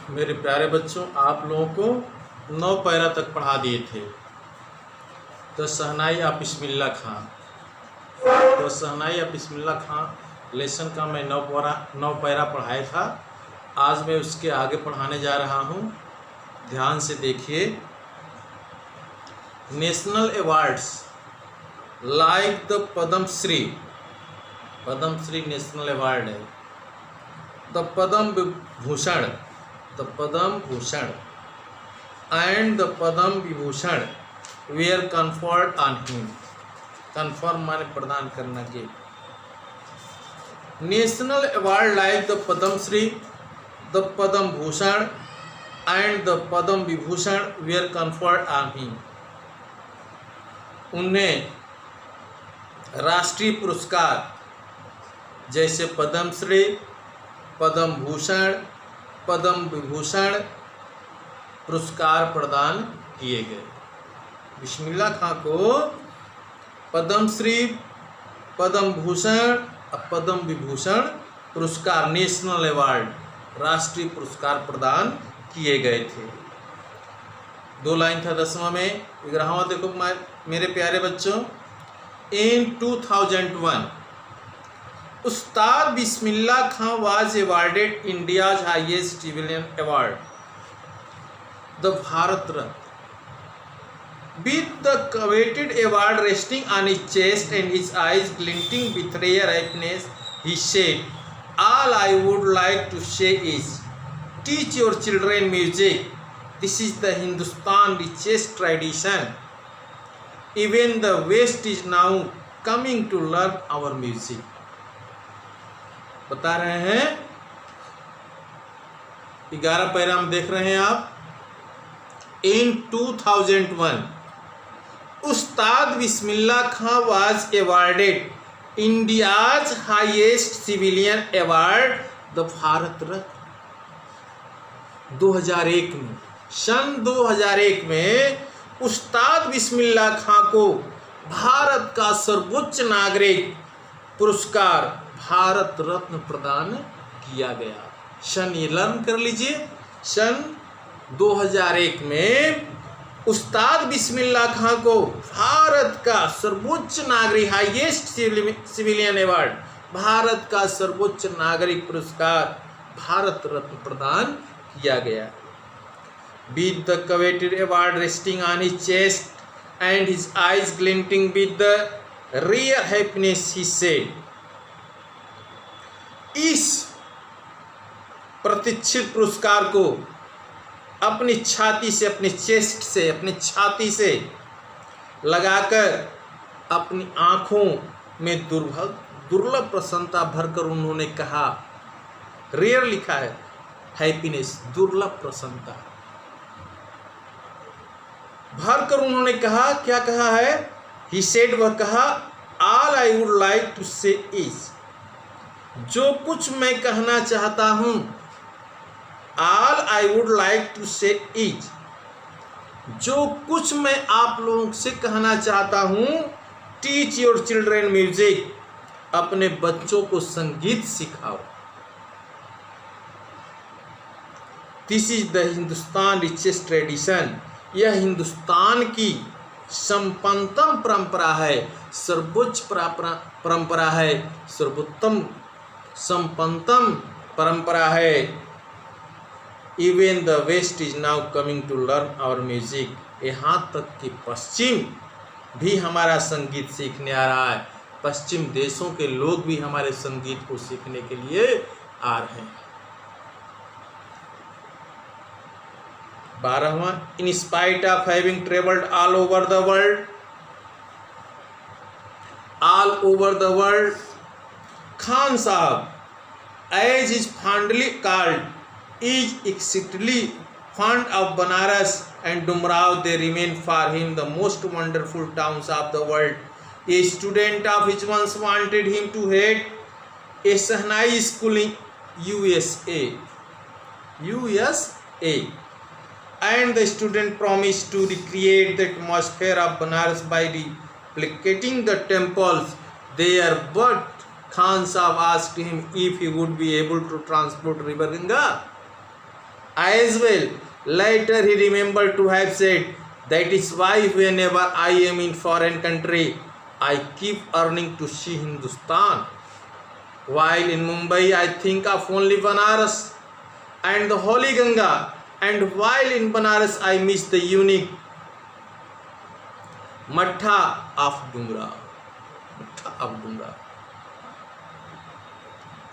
मेरे प्यारे बच्चों, आप लोगों को 9 पैरा तक पढ़ा दिए थे। तो शहनाई या बिस्मिल्लाह खां, तो शहनाई या बिस्मिल्लाह खां लेसन का मैं 9 पैरा पढ़ाया था। आज मैं उसके आगे पढ़ाने जा रहा हूँ। ध्यान से देखिए। National awards like the Padmashri, Padmashri national award है। The Padma Bhushan, the Padma Bhushan and the Padma Vibhushan were conferred on him. Confirm माने प्रदान करना के। National award like the Padmashri, the Padma Bhushan and the Padma Vibhushan were conferred on him. उन्हें राष्ट्रीय पुरस्कार जैसे पद्मश्री, पद्म भूषण, पद्म विभूषण पुरस्कार प्रदान किए गए। बिस्मिल्लाह खां को पद्मश्री, पद्म भूषण और पद्म विभूषण पुरस्कार, नेशनल अवार्ड, राष्ट्रीय पुरस्कार प्रदान किए गए थे। 2 लाइन था 10वां में। 11वां देखो मेरे प्यारे बच्चों। इन 2001 उस्ताद बिस्मिल्लाह खां was awarded India's highest civilian award, the Bharat Ratna. With the coveted award resting on his chest and his eyes glinting with rare happiness, he said, "All I would like to say is, teach your children music. This is the Hindustan richest tradition. Even the West is now coming to learn our music." बता रहे हैं 11 para में देख रहे हैं आप। इन 2001 उस्ताद बिस्मिल्लाह खां was awarded India's highest civilian award, the Bharat Ratna. 2001 में, सन 2001 में उस्ताद बिस्मिल्लाह खां को भारत का सर्वोच्च नागरिक पुरस्कार भारत रत्न प्रदान किया गया। सन ये लर्न कर लीजिए। सन 2001 में उस्ताद बिस्मिल्लाह खां को भारत का सर्वोच्च नागरिक, हाईएस्ट सिविलियन अवार्ड, भारत का सर्वोच्च नागरिक पुरस्कार भारत रत्न प्रदान किया गया। With the coveted award resting on his chest and his eyes glinting with the rare happiness, he said, इस प्रतीक्षित पुरस्कार को अपनी छाती से, अपने चेस्ट से, अपनी छाती से लगाकर अपनी आँखों में दुर्लभ प्रसन्नता भरकर उन्होंने कहा, रेयर लिखा है, हैप्पीनेस, दुर्लभ प्रसन्नता भरकर उन्होंने कहा, क्या कहा है? ही सेड, वह कहा, all I would like to say is, जो कुछ मैं कहना चाहता हूं, all I would like to say is, जो कुछ मैं आप लोगों से कहना चाहता हूं, टीच योर चिल्ड्रेन म्यूजिक, अपने बच्चों को संगीत सिखाओ। This is the Hindustan richest tradition, यह हिंदुस्तान की संपन्नतम परंपरा है, सर्वोच्च परंपरा है, सर्वोत्तम संपन्नतम परंपरा है। Even the West is now coming to learn our music, यहाँ तक कि पश्चिम भी हमारा संगीत सीखने आ रहा है। पश्चिम देशों के लोग भी हमारे संगीत को सीखने के लिए आ रहे हैं। 12वां, in spite of having travelled all over the world, Khan Sahab, as is fondly called, is exceedingly fond of Banaras and Dumrao. They remain for him the most wonderful towns of the world. A student of his once wanted him to head a Sahnai school in USA, and the student promised to recreate the atmosphere of Banaras by replicating the temples there, but Khan Sahab asked him if he would be able to transport river Ganga. as well. Later he remembered to have said, that is why whenever I am in foreign country, I keep earning to see Hindustan. While in Mumbai, I think of only Banaras and the Holy Ganga. And while in Banaras, I miss the unique Matha of Dumrao. Matha of Dumrao.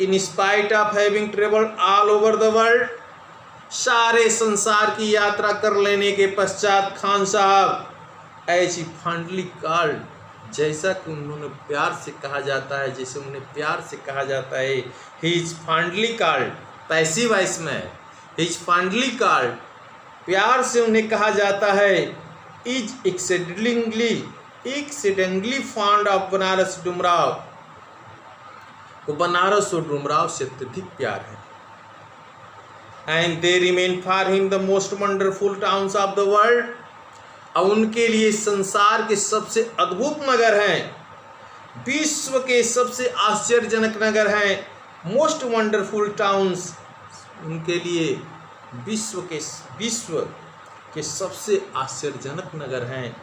In spite of having traveled all over the world, सारे संसार की यात्रा कर लेने के पश्चात खान साहब as ही फंडली called, जैसा कि उन्होंने प्यार से कहा जाता है, जैसे उन्हें प्यार से कहा जाता है, he is fondly called, passive voice में ही इज फंडली कॉल्ड, प्यार से उन्हें कहा जाता है, is accidentally fond of Banaras Dumraon, को बनारस और डुमराव से अत्यधिक प्यार है। And they remain for him the most wonderful towns of the world, और उनके लिए संसार के सबसे अद्भुत नगर हैं, विश्व के सबसे आश्चर्यजनक नगर हैं, मोस्ट वंडरफुल टाउन्स, उनके लिए विश्व के सबसे आश्चर्यजनक नगर हैं।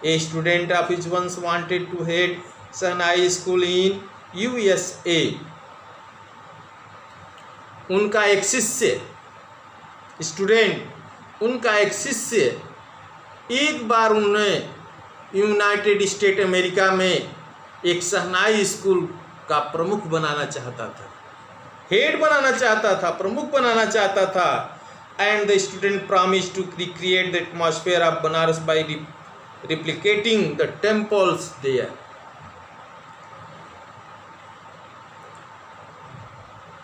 A student of his once wanted to head शहनाई स्कूल इन USA, उनका एक शिष्य एक बार उन्हें यूनाइटेड स्टेट अमेरिका में एक शहनाई स्कूल का प्रमुख बनाना चाहता था, हेड बनाना चाहता था, प्रमुख बनाना चाहता था। And the student promise to recreate the atmosphere of Banaras by replicating the temples there,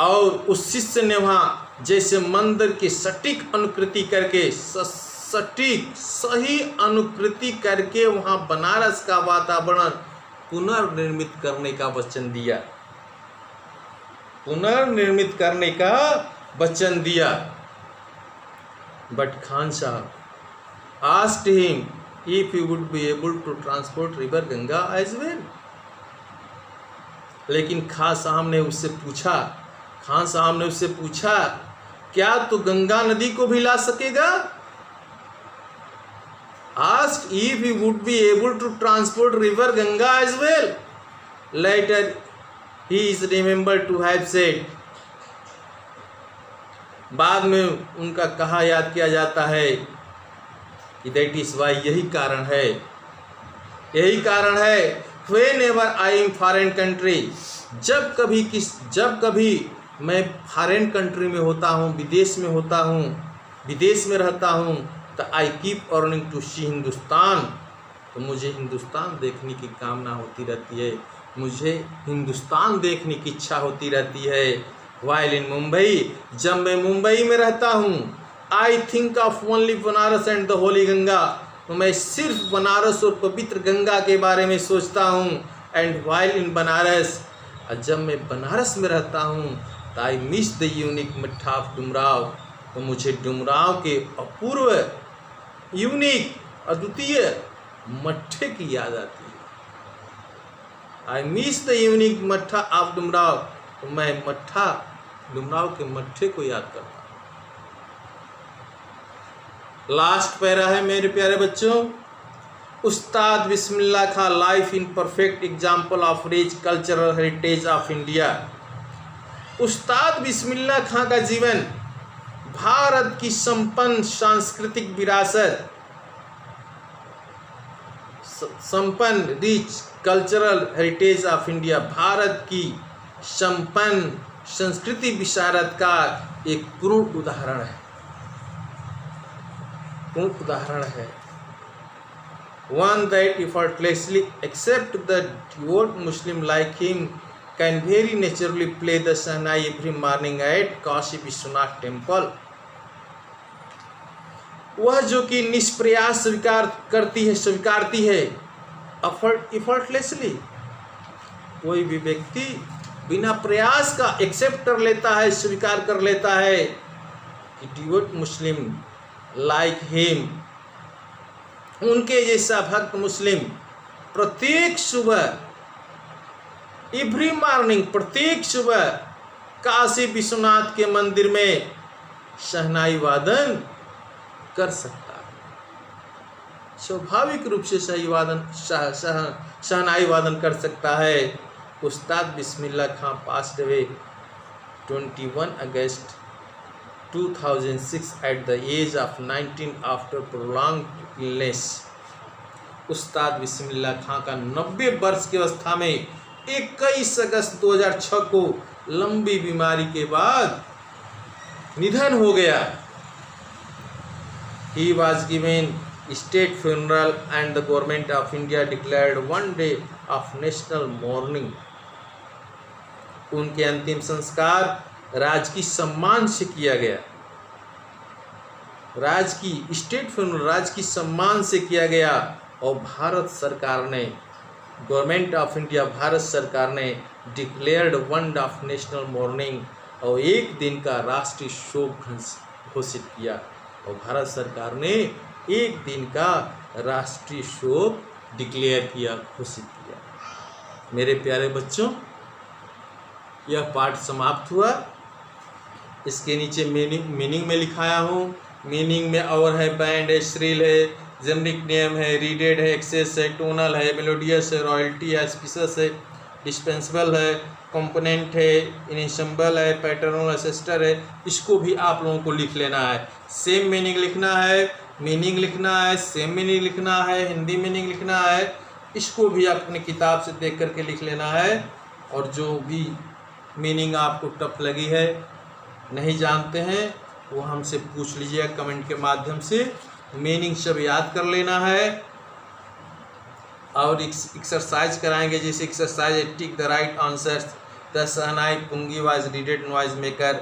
और उस शिष्य ने वहाँ जैसे मंदिर की सटीक अनुकृति करके सही अनुकृति करके वहाँ बनारस का वातावरण पुनर्निर्मित करने का वचन दिया। बट खान साहब asked him if he would be able to transport river Ganga as well, लेकिन खान साहब ने उससे पूछा क्या तू गंगा नदी को भी ला सकेगा? Asked if he would be able to transport river Ganga as well. Later he is remembered to have said, बाद में उनका कहा याद किया जाता है कि that is why, यही कारण है whenever I am foreign country, जब कभी मैं फॉरेन कंट्री में होता हूँ, विदेश में रहता हूँ, तो आई कीप अर्निंग टू सी हिंदुस्तान, तो मुझे हिंदुस्तान देखने की कामना होती रहती है, मुझे हिंदुस्तान देखने की इच्छा होती रहती है। वाइल इन मुंबई, जब मैं मुंबई में रहता हूँ, I think of only Banaras and the Holi Ganga, तो मैं सिर्फ बनारस और पवित्र गंगा के बारे में सोचता हूँ। एंड वाइल इन बनारस, और जब मैं बनारस में रहता हूँ, तो आई मिस द यूनिक मट्ठा ऑफ डुमराव, तो मुझे डुमराव के अपूर्व, यूनिक, अद्वितीय मट्ठे की याद आती है। आई मिस द यूनिक मट्ठा ऑफ डुमराव, तो मैं डुमराव के मट्ठे को याद करता हूँ। लास्ट पैरा है मेरे प्यारे बच्चों, Ustad Bismillah Khan life in perfect example of rich cultural heritage of India. Ustad Bismillah खां का जीवन भारत की संपन्न सांस्कृतिक विरासत, संपन्न rich cultural heritage of India, Bharat की संपन्न संस्कृति विशारद का एक पूर्ण उदाहरण है। One that effortlessly accept the devout Muslim like him can very naturally play the Shahnai every morning at Kashi Vishwanath temple. वह जो कि निष्प्रयास स्वीकारती है effortlessly, कोई भी व्यक्ति बिना प्रयास का एक्सेप्ट कर लेता है, स्वीकार कर लेता है कि डिवोट मुस्लिम लाइक हिम, उनके जैसा भक्त मुस्लिम प्रत्येक सुबह, एवरी मॉर्निंग, प्रत्येक सुबह काशी विश्वनाथ के मंदिर में शहनाई वादन कर सकता है। स्वाभाविक रूप से शहनाई वादन कर सकता है। Ustad Bismillah Khan passed away 21 August 2006 at the age of 19 after prolonged illness। उस्ताद बिस्मिल्लाह खां का 90 वर्ष की अवस्था में 21 अगस्त 2006 को लंबी बीमारी के बाद निधन हो गया। He was given state funeral and the government of India declared one day of national mourning। उनके अंतिम संस्कार राजकीय सम्मान से किया गया। राजकीय स्टेट फ्यूनरल राजकीय सम्मान से किया गया और भारत सरकार ने, गवर्नमेंट ऑफ इंडिया भारत सरकार ने declared one of national morning और एक दिन का राष्ट्रीय शोक घोषित किया। और भारत सरकार ने एक दिन का राष्ट्रीय शोक डिक्लेयर किया, घोषित किया। मेरे प्यारे बच्चों, यह पाठ समाप्त हुआ। इसके नीचे मीनिंग में लिखाया हूँ। मीनिंग में और है, बैंड है, श्रिल है, जेनरिक नेम है, रीडेड है, एक्सेस है, टोनल है, मेलोडियस है, रॉयल्टी है, स्पीसस है, डिस्पेंसिबल है, कंपोनेंट है, इनसेम्बल है, पैटर्नल असिस्टर है। इसको भी आप लोगों को लिख लेना है। सेम मीनिंग लिखना है, मीनिंग लिखना है, सेम मीनिंग लिखना है, हिंदी मीनिंग लिखना है। इसको भी आप अपनी किताब से देख करके लिख लेना है। और जो भी मीनिंग आपको टफ लगी है, नहीं जानते हैं, वो हमसे पूछ लीजिएगा कमेंट के माध्यम से। मीनिंग सब याद कर लेना है। और एक्सरसाइज कराएंगे, जैसे exercise tick the right answer. The shehnai pungi was reeded noise maker.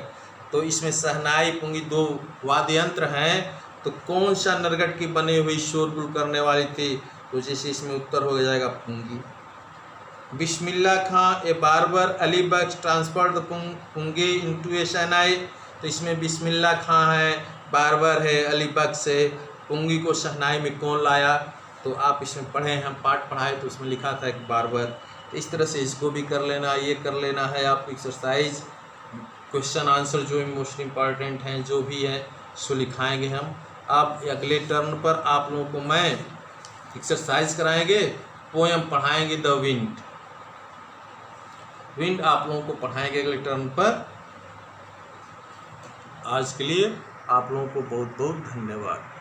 तो इसमें शहनाई पुंगी दो वाद्य यंत्र हैं, तो कौन सा नरगट की बनी हुई शोरगुल करने वाली थी? तो जैसे इसमें उत्तर हो जाएगा pungi. Bismillah Khan a barber Ali Bakhsh transfer the pungi into a shehnai. तो इसमें बिस्मिल्लाह खां है, बार्बर है, अली बख्श है। पुंगी को शहनाई में कौन लाया? तो आप इसमें पढ़े, हम पाठ पढ़ाए तो उसमें लिखा था एक बार्बर। तो इस तरह से इसको भी कर लेना, ये कर लेना है। आप एक्सरसाइज क्वेश्चन आंसर जो मोस्ट इम्पॉर्टेंट हैं, जो भी है सो लिखाएंगे हम। आप अगले टर्न पर आप लोगों को मैं एक्सरसाइज कराएंगे, पोएम पढ़ाएंगे द विंड। विंड आप लोगों को पढ़ाएंगे अगले टर्न पर। आज के लिए आप लोगों को बहुत बहुत धन्यवाद।